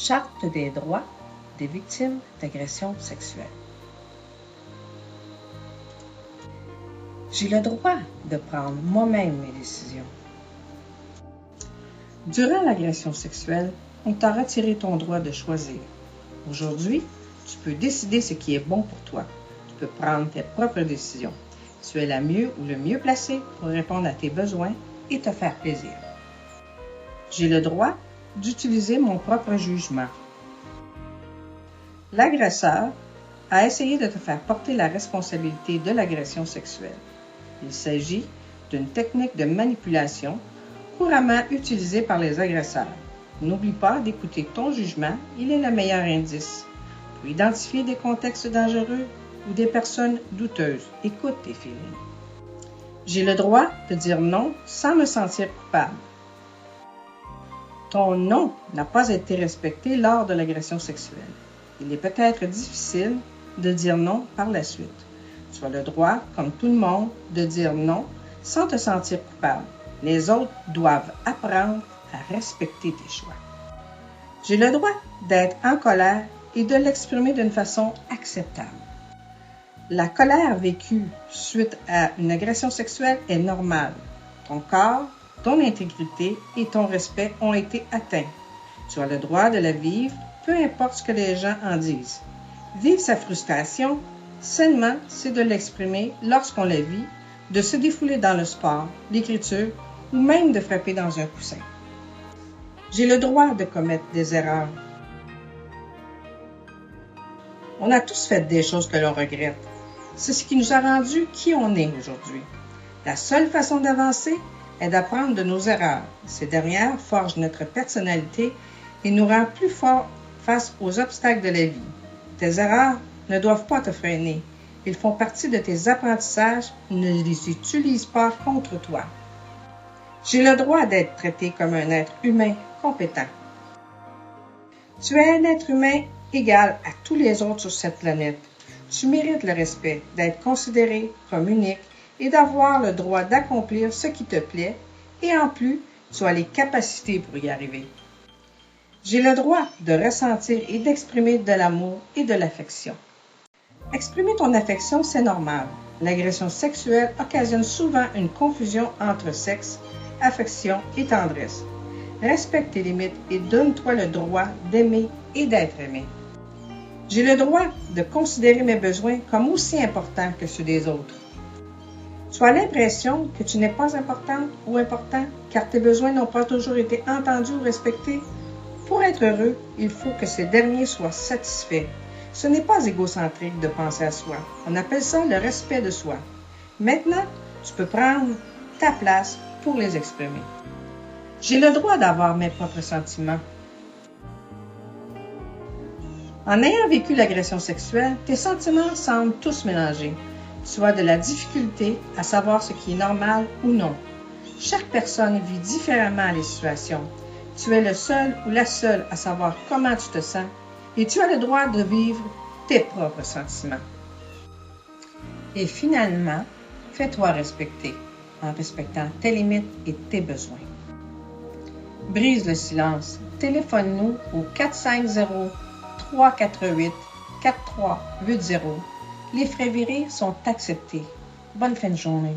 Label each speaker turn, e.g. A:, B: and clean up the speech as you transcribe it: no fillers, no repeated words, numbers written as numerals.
A: Charte des droits des victimes d'agressions sexuelles. J'ai le droit de prendre moi-même mes décisions. Durant l'agression sexuelle, on t'a retiré ton droit de choisir. Aujourd'hui, tu peux décider ce qui est bon pour toi. Tu peux prendre tes propres décisions. Tu es la mieux ou le mieux placée pour répondre à tes besoins et te faire plaisir. J'ai le droit d'utiliser mon propre jugement. L'agresseur a essayé de te faire porter la responsabilité de l'agression sexuelle. Il s'agit d'une technique de manipulation couramment utilisée par les agresseurs. N'oublie pas d'écouter ton jugement, il est le meilleur indice. Pour identifier des contextes dangereux ou des personnes douteuses, écoute tes feelings. J'ai le droit de dire non sans me sentir coupable. Ton non n'a pas été respecté lors de l'agression sexuelle. Il est peut-être difficile de dire non par la suite. Tu as le droit, comme tout le monde, de dire non sans te sentir coupable. Les autres doivent apprendre à respecter tes choix. J'ai le droit d'être en colère et de l'exprimer d'une façon acceptable. La colère vécue suite à une agression sexuelle est normale. Ton corps, ton intégrité et ton respect ont été atteints. Tu as le droit de la vivre, peu importe ce que les gens en disent. Vivre sa frustration, sainement, c'est de l'exprimer lorsqu'on la vit, de se défouler dans le sport, l'écriture ou même de frapper dans un coussin. J'ai le droit de commettre des erreurs. On a tous fait des choses que l'on regrette. C'est ce qui nous a rendu qui on est aujourd'hui. La seule façon d'avancer est d'apprendre de nos erreurs. Ces dernières forgent notre personnalité et nous rendent plus forts face aux obstacles de la vie. Tes erreurs ne doivent pas te freiner. Ils font partie de tes apprentissages. Ne les utilise pas contre toi. J'ai le droit d'être traité comme un être humain compétent. Tu es un être humain égal à tous les autres sur cette planète. Tu mérites le respect, d'être considéré comme unique et d'avoir le droit d'accomplir ce qui te plaît et en plus, tu as les capacités pour y arriver. J'ai le droit de ressentir et d'exprimer de l'amour et de l'affection. Exprimer ton affection, c'est normal. L'agression sexuelle occasionne souvent une confusion entre sexe, affection et tendresse. Respecte tes limites et donne-toi le droit d'aimer et d'être aimé. J'ai le droit de considérer mes besoins comme aussi importants que ceux des autres. Tu as l'impression que tu n'es pas importante ou important car tes besoins n'ont pas toujours été entendus ou respectés. Pour être heureux, il faut que ces derniers soient satisfaits. Ce n'est pas égocentrique de penser à soi. On appelle ça le respect de soi. Maintenant, tu peux prendre ta place pour les exprimer. J'ai le droit d'avoir mes propres sentiments. En ayant vécu l'agression sexuelle, tes sentiments semblent tous mélangés. Tu as de la difficulté à savoir ce qui est normal ou non. Chaque personne vit différemment les situations. Tu es le seul ou la seule à savoir comment tu te sens et tu as le droit de vivre tes propres sentiments. Et finalement, fais-toi respecter en respectant tes limites et tes besoins. Brise le silence. Téléphone-nous au 450-348-4380. Les frais virés sont acceptés. Bonne fin de journée.